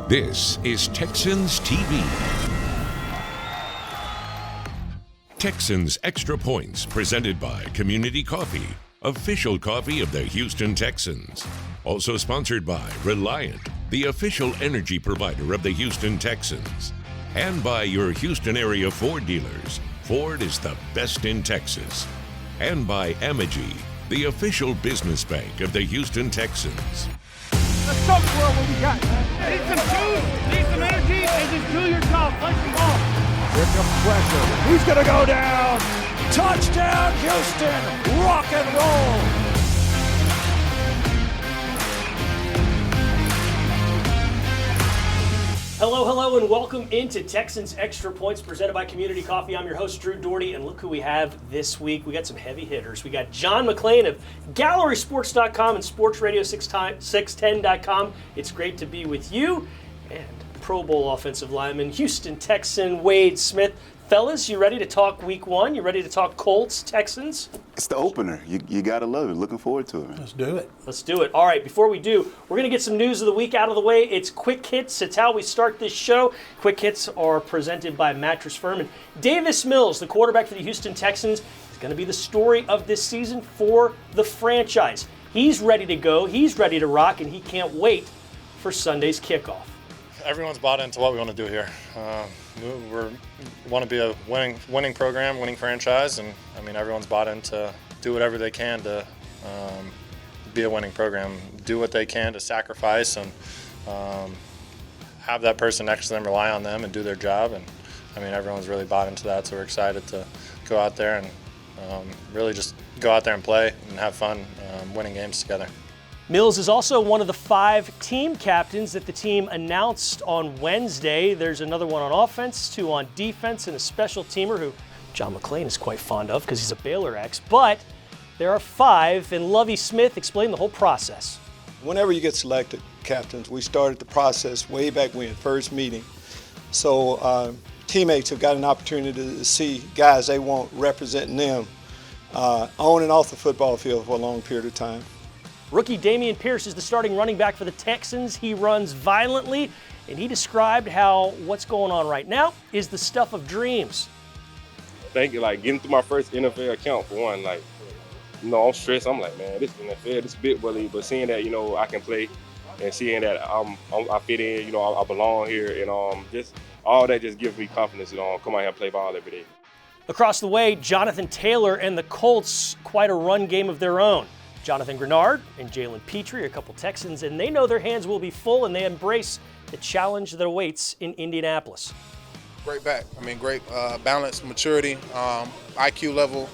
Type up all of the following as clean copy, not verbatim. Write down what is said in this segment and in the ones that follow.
This is Texans TV. Texans Extra Points, presented by Community Coffee, official coffee of the Houston Texans. Also sponsored by Reliant, the official energy provider of the Houston Texans. And by your Houston area Ford dealers. Ford is the best in Texas. And by Amegy, the official business bank of the Houston Texans. Let's talk for what we got, man. Need some juice, need some energy, and just do your job. Punch the ball. Here comes pressure. He's going to go down. Touchdown, Houston. Rock and roll. Hello, and welcome into Texans Extra Points presented by Community Coffee. I'm your host, Drew Dougherty, and look who we have this week. We got some heavy hitters. We got John McClain of GallerySports.com and SportsRadio610.com. It's great to be with you. And Pro Bowl offensive lineman, Houston Texan Wade Smith. Fellas, you ready to talk week one? You ready to talk Colts, Texans? It's the opener. You got to love it. Looking forward to it, man. Let's do it. Let's do it. All right, before we do, we're going to get some news of the week out of the way. It's Quick Hits. It's how we start this show. Quick Hits are presented by Mattress Firm. And Davis Mills, the quarterback for the Houston Texans, is going to be the story of this season for the franchise. He's ready to go. He's ready to rock, and he can't wait for Sunday's kickoff. Everyone's bought into what we want to do here. We want to be a winning program, winning franchise, and I mean everyone's bought in to do whatever they can to be a winning program. Do what they can to sacrifice and have that person next to them rely on them and do their job. And I mean everyone's really bought into that, so we're excited to go out there and really just go out there and play and have fun, winning games together. Mills is also one of the 5 team captains that the team announced on Wednesday. There's another one on offense, 2 on defense, and a special teamer who John McClain is quite fond of because he's a Baylor ex. But there are 5, and Lovie Smith explained the whole process. Whenever you get selected captains, we started the process way back when, first meeting. So teammates have got an opportunity to see guys they want representing them on and off the football field for a long period of time. Rookie Damien Pierce is the starting running back for the Texans. He runs violently, and he described how what's going on right now is the stuff of dreams. I think getting through my first NFL account for one, I'm stressed. I'm like, man, this NFL, this big bully, but seeing that, I can play and seeing that I fit in, I belong here, and just all that just gives me confidence, come out here and play ball every day. Across the way, Jonathan Taylor and the Colts, quite a run game of their own. Jonathan Grenard and Jalen Petrie, a couple Texans, and they know their hands will be full, and they embrace the challenge that awaits in Indianapolis. Great back. Great balance, maturity, IQ level,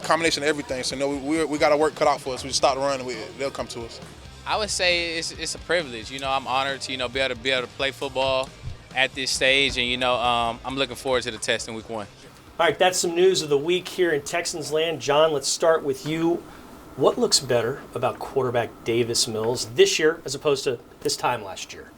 combination of everything. So, we got our work cut out for us. We just start running, they'll come to us. I would say it's a privilege. I'm honored to, be able to play football at this stage, and, I'm looking forward to the test in week 1. All right, that's some news of the week here in Texans land. John, let's start with you. What looks better about quarterback Davis Mills this year as opposed to this time last year?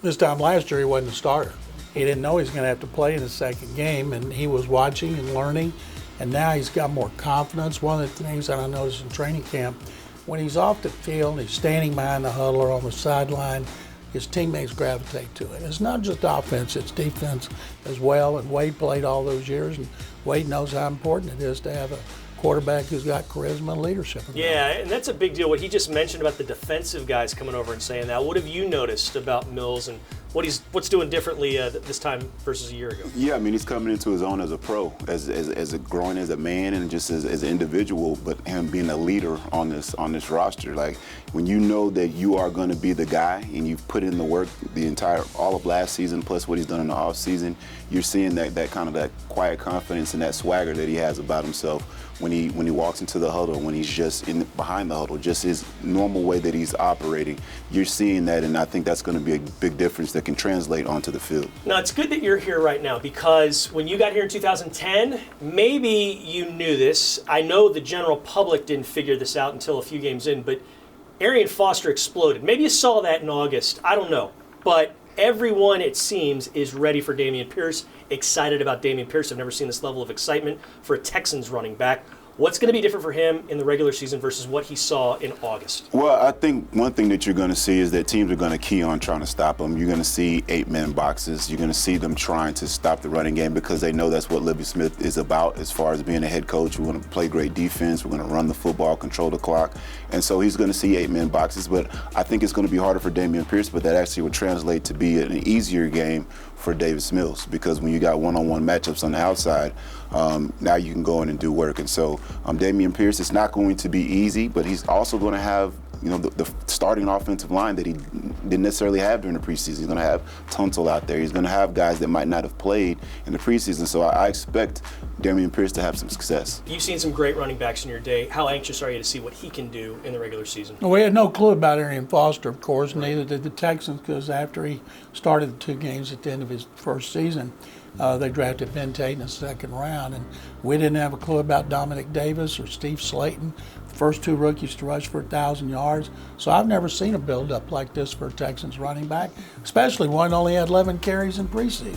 This time last year, he wasn't a starter. He didn't know he was going to have to play in his second game, and he was watching and learning, and now he's got more confidence. One of the things that I noticed in training camp, when he's off the field, he's standing behind the huddle or on the sideline, his teammates gravitate to it. It's not just offense, it's defense as well, and Wade played all those years, and Wade knows how important it is to have a quarterback who's got charisma and leadership. Yeah, and that's a big deal. What he just mentioned about the defensive guys coming over and saying that. What have you noticed about Mills and what's doing differently this time versus a year ago? Yeah, he's coming into his own as a pro, as growing as a man and just as an individual, but him being a leader on this roster. When you know that you are going to be the guy and you've put in the work all of last season plus what he's done in the off season, you're seeing that kind of that quiet confidence and that swagger that he has about himself when he walks into the huddle, when he's just behind the huddle, just his normal way that he's operating. You're seeing that, and I think that's going to be a big difference that can translate onto the field. Now, it's good that you're here right now because when you got here in 2010, maybe you knew this. I know the general public didn't figure this out until a few games in, but Arian Foster exploded. Maybe you saw that in August. I don't know. But everyone, it seems, is ready for Damien Pierce, excited about Damien Pierce. I've never seen this level of excitement for a Texans running back. What's going to be different for him in the regular season versus what he saw in August? Well, I think one thing that you're going to see is that teams are going to key on trying to stop him. You're going to see 8-man boxes. You're going to see them trying to stop the running game because they know that's what Lovie Smith is about as far as being a head coach. We're going to play great defense. We're going to run the football, control the clock. And so he's going to see 8-man boxes. But I think it's going to be harder for Damien Pierce, but that actually would translate to be an easier game for Davis Mills because when you got one-on-one matchups on the outside, now you can go in and do work. And so Damien Pierce, it's not going to be easy, but he's also going to have the starting offensive line that he didn't necessarily have during the preseason. He's going to have Tunsil out there. He's going to have guys that might not have played in the preseason. So I expect Damien Pierce to have some success. You've seen some great running backs in your day. How anxious are you to see what he can do in the regular season? Well, we had no clue about Arian Foster, of course, neither did the Texans, because after he started the 2 games at the end of his first season, they drafted Ben Tate in the 2nd round, and we didn't have a clue about Dominic Davis or Steve Slayton, first 2 rookies to rush for 1,000 yards. So I've never seen a build-up like this for a Texans running back, especially one that only had 11 carries in preseason.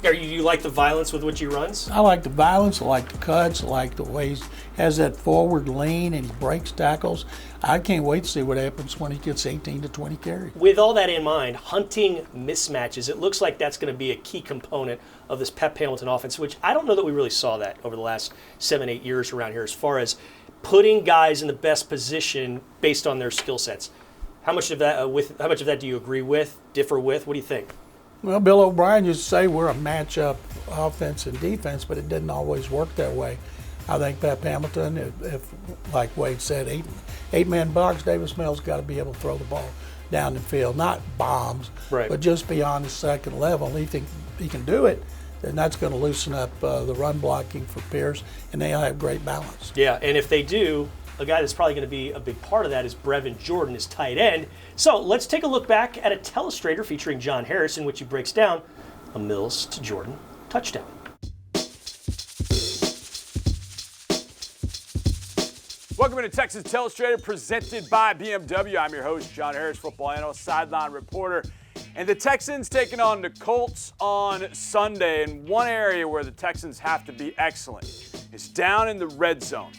You like the violence with which he runs? I like the violence, I like the cuts, I like the way he has that forward lean and he breaks tackles. I can't wait to see what happens when he gets 18 to 20 carries. With all that in mind, hunting mismatches, it looks like that's going to be a key component of this Pep Hamilton offense, which I don't know that we really saw that over the last 7-8 years around here as far as putting guys in the best position based on their skill sets. How much of that do you agree with, differ with? What do you think? Well, Bill O'Brien used to say we're a matchup offense and defense, but it didn't always work that way. I think Pep Hamilton, if like Wade said, 8-man box, Davis Mills got to be able to throw the ball down the field, not bombs, right, but just beyond the 2nd level. If he can do it, then that's going to loosen up the run blocking for Pierce, and they'll have great balance. Yeah, and if they do, a guy that's probably going to be a big part of that is Brevin Jordan, his tight end. So let's take a look back at a telestrator featuring John Harris in which he breaks down a Mills to Jordan touchdown. Welcome to Texas Telestrator, presented by BMW. I'm your host, John Harris, football analyst, sideline reporter. And the Texans taking on the Colts on Sunday. And one area where the Texans have to be excellent is down in the red zone.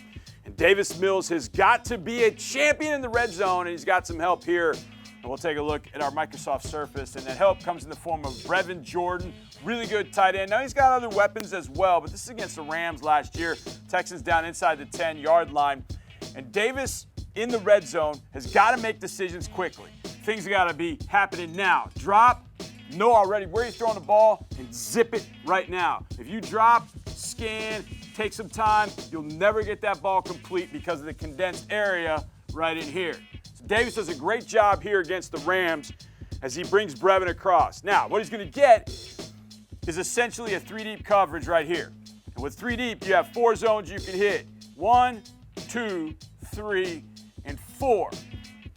And Davis Mills has got to be a champion in the red zone, and he's got some help here. And we'll take a look at our Microsoft Surface, and that help comes in the form of Brevin Jordan, really good tight end. Now, he's got other weapons as well, but this is against the Rams last year. Texans down inside the 10-yard line. And Davis in the red zone has got to make decisions quickly. Things have got to be happening now. Drop, know already where you're throwing the ball, and zip it right now. If you drop, scan, take some time, you'll never get that ball complete because of the condensed area right in here. So Davis does a great job here against the Rams as he brings Brevin across. Now, what he's going to get is essentially a 3-deep coverage right here. And with 3 deep, you have 4 zones you can hit. 1, 2, 3, and 4.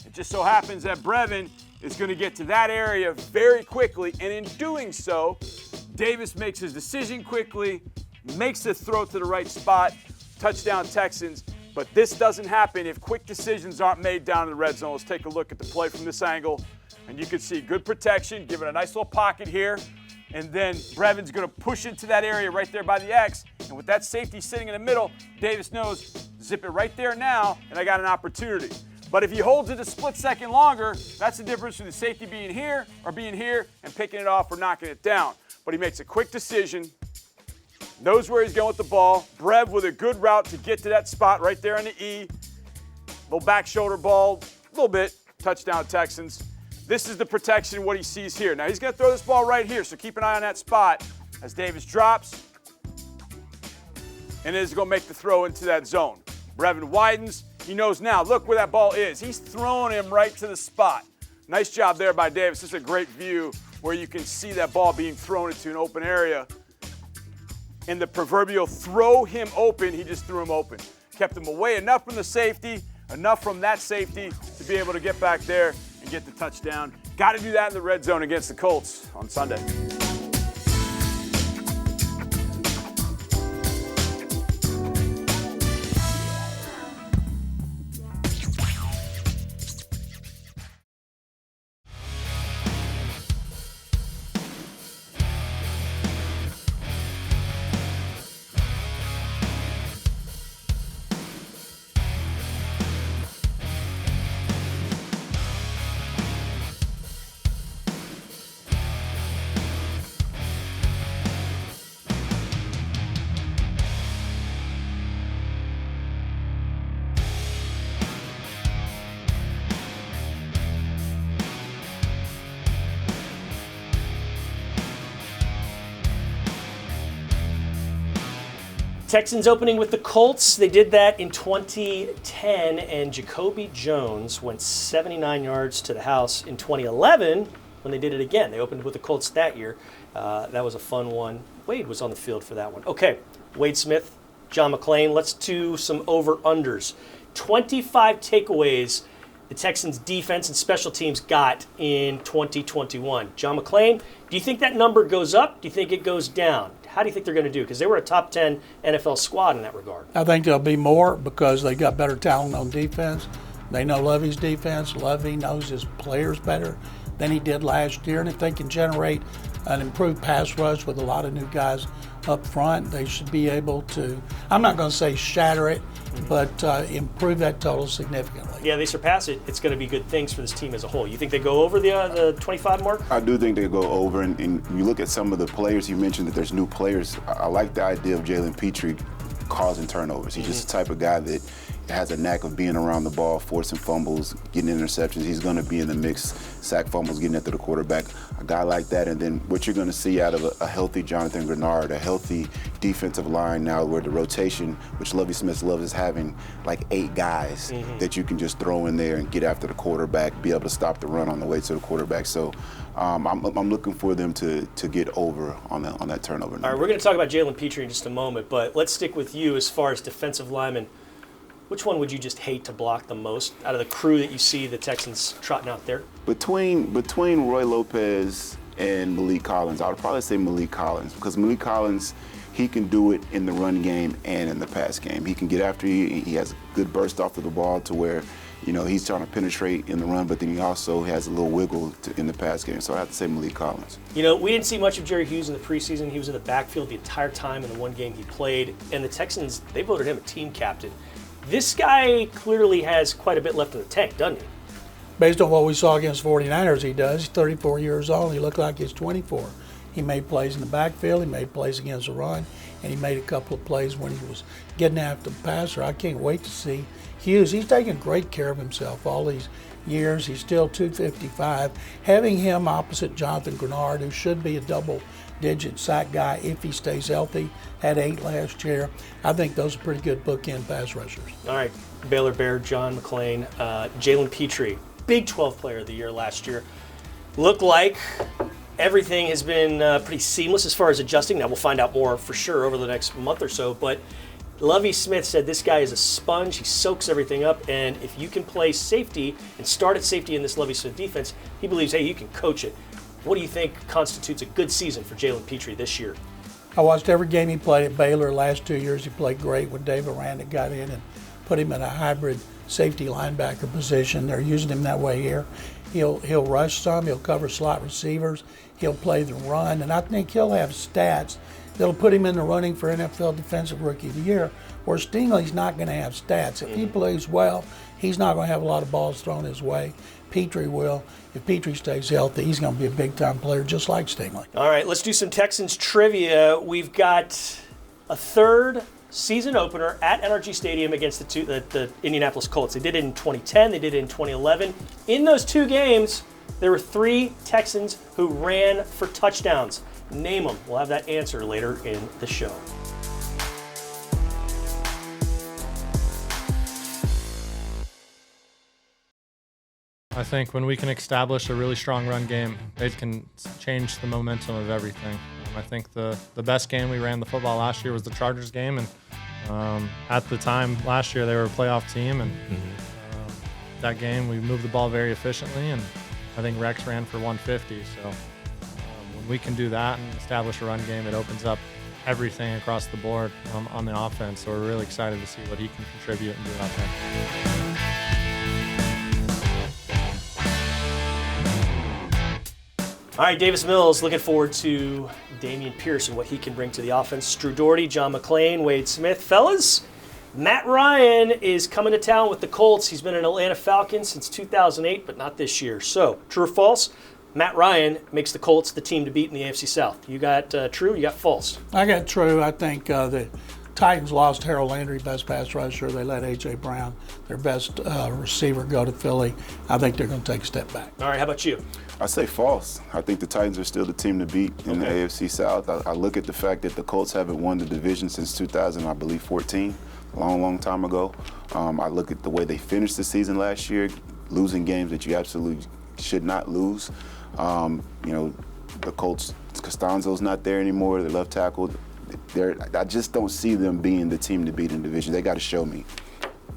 It just so happens that Brevin is going to get to that area very quickly, and in doing so, Davis makes his decision quickly, makes the throw to the right spot, touchdown Texans. But this doesn't happen if quick decisions aren't made down in the red zone. Let's take a look at the play from this angle, and you can see good protection, give it a nice little pocket here, and then Brevin's going to push into that area right there by the X, and with that safety sitting in the middle, Davis knows, zip it right there now, and I got an opportunity. But if he holds it a split second longer, that's the difference between the safety being here or being here and picking it off or knocking it down. But he makes a quick decision, knows where he's going with the ball. Brev with a good route to get to that spot right there on the E. Little back shoulder ball, a little bit, touchdown Texans. This is the protection, what he sees here. Now he's going to throw this ball right here, so keep an eye on that spot as Davis drops. And is going to make the throw into that zone. Brevin widens. He knows now, look where that ball is. He's throwing him right to the spot. Nice job there by Davis. This is a great view where you can see that ball being thrown into an open area. And the proverbial throw him open, he just threw him open. Kept him away enough from the safety, enough from that safety to be able to get back there and get the touchdown. Got to do that in the red zone against the Colts on Sunday. Texans opening with the Colts. They did that in 2010, and Jacoby Jones went 79 yards to the house in 2011 when they did it again. They opened with the Colts that year. That was a fun one. Wade was on the field for that one. Okay, Wade Smith, John McClain. Let's do some over-unders. 25 takeaways the Texans defense and special teams got in 2021. John McClain, do you think that number goes up? Do you think it goes down? How do you think they're going to do? Because they were a top 10 NFL squad in that regard. I think there'll be more because they got better talent on defense. They know Lovey's defense. Lovey knows his players better than he did last year. And if they can generate an improved pass rush with a lot of new guys up front, they should be able to, I'm not going to say shatter it, but improve that total significantly. Yeah, they surpass it. It's going to be good things for this team as a whole. You think they go over the 25 mark? I do think they go over, and you look at some of the players, you mentioned that there's new players. I like the idea of Jalen Petrie causing turnovers. He's just the type of guy that has a knack of being around the ball, forcing fumbles, getting interceptions. He's going to be in the mix, sack fumbles, getting after the quarterback. A guy like that, and then what you're going to see out of a healthy Jonathan Grenard, a healthy defensive line now where the rotation, which Lovie Smith loves, is having like 8 guys that you can just throw in there and get after the quarterback, be able to stop the run on the way to the quarterback. So I'm looking for them to get over on that turnover number. All right, we're going to talk about Jalen Petrie in just a moment, but let's stick with you as far as defensive linemen. Which one would you just hate to block the most out of the crew that you see the Texans trotting out there? Between Roy Lopez and Malik Collins, I would probably say Malik Collins, because Malik Collins, he can do it in the run game and in the pass game. He can get after you. He has a good burst off of the ball to where, he's trying to penetrate in the run, but then he also has a little wiggle in the pass game. So I have to say Malik Collins. We didn't see much of Jerry Hughes in the preseason. He was in the backfield the entire time in the one game he played, and the Texans, they voted him a team captain. This guy clearly has quite a bit left in the tank, doesn't he? Based on what we saw against 49ers, he does. He's 34 years old. He looked like he's 24. He made plays in the backfield. He made plays against the run, and he made a couple of plays when he was getting after the passer. I can't wait to see Hughes. He's taken great care of himself all these years. He's still 255. Having him opposite Jonathan Grenard, who should be a double-digit sack guy if he stays healthy, had 8 last year. I think those are pretty good bookend pass rushers. All right, Baylor Bear, John McClain, Jalen Petrie, Big 12 Player of the Year last year. Looked like everything has been pretty seamless as far as adjusting. Now we'll find out more for sure over the next month or so, but Lovie Smith said this guy is a sponge. He soaks everything up, and if you can play safety and start at safety in this Lovie Smith defense, he believes, hey, you can coach it. What do you think constitutes a good season for Jalen Petrie this year? I watched every game he played at Baylor. Last 2 years he played great when Dave Aranda got in and put him in a hybrid safety linebacker position. They're using him that way here. He'll rush some, he'll cover slot receivers, he'll play the run, and I think he'll have stats that'll put him in the running for NFL Defensive Rookie of the Year, where Stingley's not going to have stats. If he plays well, he's not going to have a lot of balls thrown his way. Petrie will. If Petrie stays healthy, he's going to be a big-time player just like Stingley. All right, let's do some Texans trivia. We've got a third season opener at NRG Stadium against the Indianapolis Colts. They did it in 2010. They did it in 2011. In those 2 games, there were 3 Texans who ran for touchdowns. Name them. We'll have that answer later in the show. I think when we can establish a really strong run game, it can change the momentum of everything. I think the best game we ran the football last year was the Chargers game, and at the time last year they were a playoff team, and that game we moved the ball very efficiently, and I think Rex ran for 150. So when we can do that and establish a run game, it opens up everything across the board on the offense. So we're really excited to see what he can contribute and do out there. All right, Davis Mills, looking forward to Damien Pierce and what he can bring to the offense. Drew Dougherty, John McClain, Wade Smith. Fellas, Matt Ryan is coming to town with the Colts. He's been an Atlanta Falcon since 2008, but not this year. So, true or false, Matt Ryan makes the Colts the team to beat in the AFC South. You got true, you got false? I got true. I think the Titans lost Harold Landry, best pass rusher. They let A.J. Brown, their best receiver, go to Philly. I think they're going to take a step back. All right, how about you? I say false. I think the Titans are still the team to beat in the AFC South. I look at the fact that the Colts haven't won the division since 2014, long time ago. I look at the way they finished the season last year, losing games that you absolutely should not lose. The Colts, Costanzo's not there anymore. Their left tackle. I just don't see them being the team to beat in the division. They got to show me.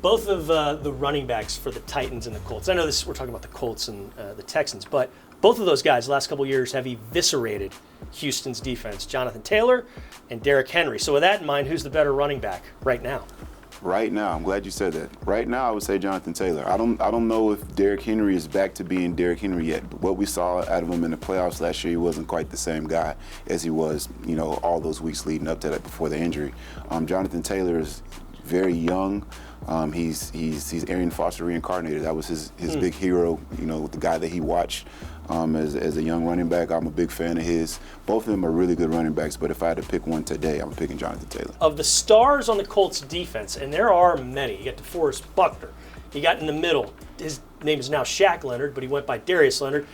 Both of the running backs for the Titans and the Colts. I know we're talking about the Colts and the Texans, but both of those guys the last couple of years have eviscerated Houston's defense. Jonathan Taylor and Derrick Henry. So with that in mind, who's the better running back right now? Right now, I'm glad you said that. Right now, I would say Jonathan Taylor. I don't know if Derrick Henry is back to being Derrick Henry yet. But what we saw out of him in the playoffs last year, he wasn't quite the same guy as he was, all those weeks leading up to that before the injury. Jonathan Taylor is very young. He's Arian Foster reincarnated. That was his big hero, the guy that he watched as a young running back. I'm a big fan of his. Both of them are really good running backs, but if I had to pick one today, I'm picking Jonathan Taylor. Of the stars on the Colts defense, and there are many, you got DeForest Buckner. You got in the middle, his name is now Shaq Leonard, but he went by Darius Leonard.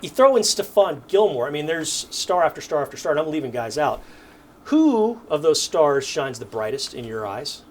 You throw in Stephon Gilmore. I mean, there's star after star after star, and I'm leaving guys out. Who of those stars shines the brightest in your eyes?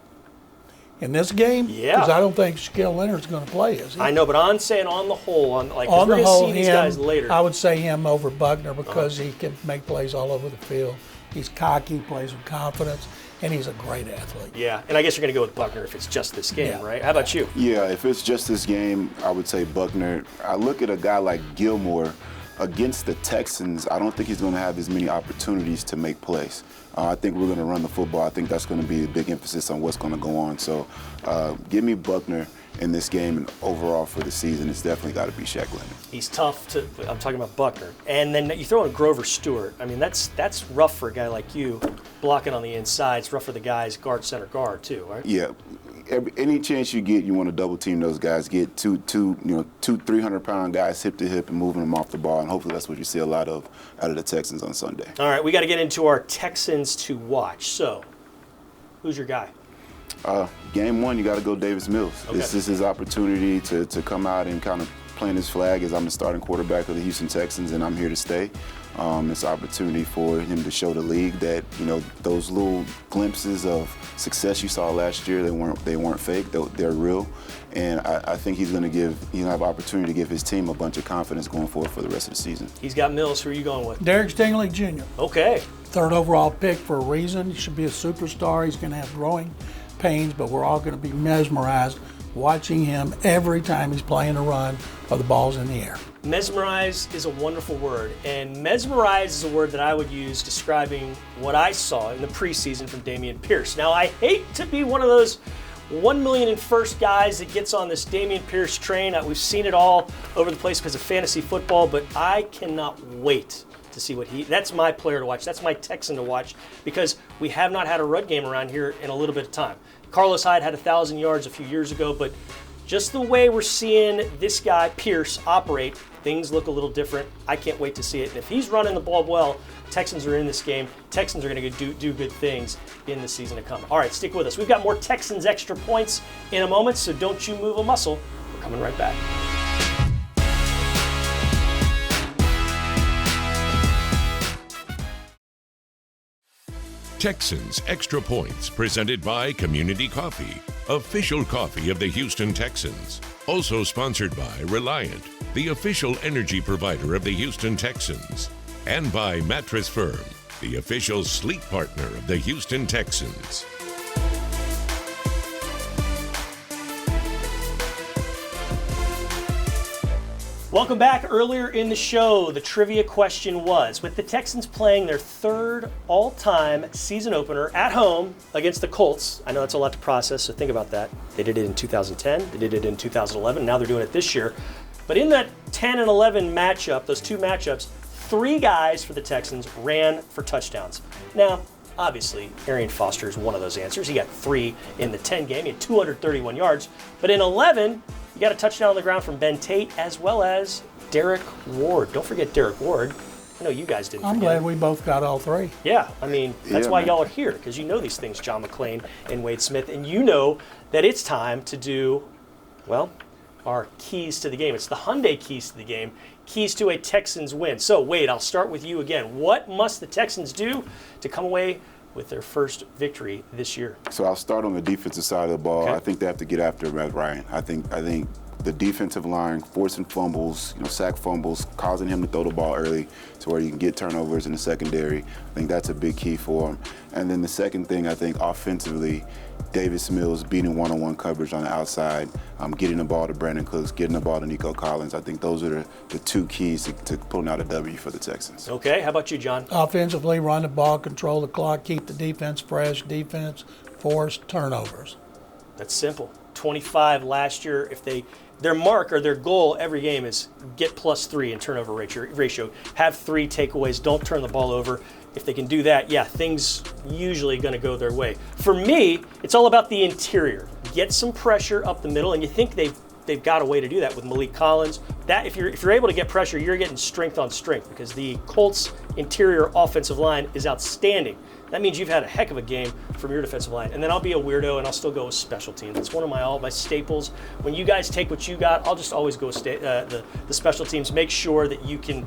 In this game? Yeah. Because I don't think Shaquille Leonard's going to play, is he? I know, but I'm saying on the whole, we're going to see these guys later. I would say him over Buckner because he can make plays all over the field. He's cocky, plays with confidence, and he's a great athlete. Yeah, and I guess you're going to go with Buckner if it's just this game, right? How about you? Yeah, if it's just this game, I would say Buckner. I look at a guy like Gilmore against the Texans. I don't think he's going to have as many opportunities to make plays. I think we're going to run the football. I think that's going to be a big emphasis on what's going to go on. So give me Buckner in this game, and overall for the season, it's definitely got to be Shaq Leonard. He's tough I'm talking about Buckner. And then you throw in Grover Stewart. I mean, that's rough for a guy like you, blocking on the inside. It's rough for the guys, guard, center, guard, too, right? Yeah. Any chance you get, you want to double team those guys. Get two 300-pound guys hip to hip and moving them off the ball, and hopefully that's what you see a lot of out of the Texans on Sunday. All right, we got to get into our Texans to watch. So, who's your guy? Game one, you got to go Davis Mills. Okay. This is his opportunity to come out and kind of plant his flag as I'm the starting quarterback of the Houston Texans, and I'm here to stay. It's an opportunity for him to show the league that those little glimpses of success you saw last year, they weren't fake. They're real, and I think he'll have an opportunity to give his team a bunch of confidence going forward for the rest of the season. He's got Mills. Who are you going with? Derek Stingley Jr. Okay. Third overall pick for a reason. He should be a superstar. He's going to have growing pains, but we're all going to be mesmerized watching him every time he's playing a run or the ball's in the air. Mesmerize is a wonderful word, and mesmerize is a word that I would use describing what I saw in the preseason from Damien Pierce. Now, I hate to be one of those 1 million and first guys that gets on this Damien Pierce train. We've seen it all over the place because of fantasy football, but I cannot wait to see that's my player to watch. That's my Texan to watch because we have not had a run game around here in a little bit of time. Carlos Hyde had 1,000 yards a few years ago, but just the way we're seeing this guy, Pierce, operate, things look a little different. I can't wait to see it. And if he's running the ball well, Texans are in this game. Texans are going to do good things in the season to come. All right, stick with us. We've got more Texans extra points in a moment, so don't you move a muscle. We're coming right back. Texans Extra Points, presented by Community Coffee, official coffee of the Houston Texans. Also sponsored by Reliant, the official energy provider of the Houston Texans. And by Mattress Firm, the official sleep partner of the Houston Texans. Welcome back. Earlier in the show, the trivia question was, with the Texans playing their third all-time season opener at home against the Colts, I know that's a lot to process, so think about that. They did it in 2010, they did it in 2011, now they're doing it this year. But in that 10 and 11 matchup, those two matchups, 3 guys for the Texans ran for touchdowns. Now, obviously, Arian Foster is one of those answers. He got 3 in the 10 game. He had 231 yards. But in 11, you got a touchdown on the ground from Ben Tate as well as Derek Ward. Don't forget Derek Ward. I know you guys didn't I'm forget glad it. we both got all three. Yeah, I mean, that's Yeah, why man. y'all are here, because you know these things, John McClain and Wade Smith, and you know that it's time to do, well, our keys to the game. It's the Hyundai keys to the game, keys to a Texans win. So, Wade, I'll start with you again. What must the Texans do to come away with their first victory this year? So I'll start on the defensive side of the ball. Okay. I think they have to get after Matt Ryan. I think the defensive line forcing fumbles, sack fumbles, causing him to throw the ball early to where you can get turnovers in the secondary. I think that's a big key for him. And then the second thing, I think offensively, Davis Mills beating one-on-one coverage on the outside, getting the ball to Brandon Cooks, getting the ball to Nico Collins. I think those are the two keys to pulling out a W for the Texans. Okay, how about you, John? Offensively, run the ball, control the clock, keep the defense fresh, force turnovers. That's simple. 25 last year. If their mark or their goal every game is get +3 in turnover ratio. Have 3 takeaways. Don't turn the ball over. If they can do that, yeah, things usually going to go their way. For me, it's all about the interior. Get some pressure up the middle, and you think they've got a way to do that with Malik Collins. That if you're able to get pressure, you're getting strength on strength because the Colts' interior offensive line is outstanding. That means you've had a heck of a game from your defensive line. And then I'll be a weirdo and I'll still go with special teams. That's one of my staples. When you guys take what you got, I'll just always go with the special teams. Make sure that you can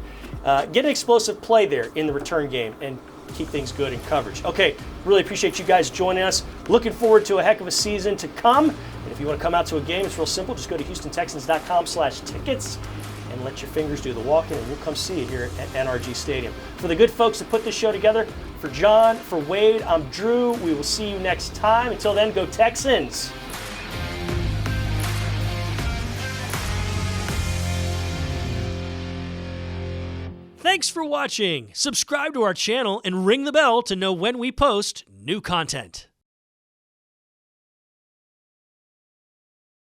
get an explosive play there in the return game and keep things good in coverage. Okay, really appreciate you guys joining us. Looking forward to a heck of a season to come. And if you want to come out to a game, it's real simple. Just go to HoustonTexans.com/tickets and let your fingers do the walking, and we'll come see you here at NRG Stadium. For the good folks that put this show together, for John, for Wade, I'm Drew. We will see you next time. Until then, go Texans. Thanks for watching. Subscribe to our channel and ring the bell to know when we post new content.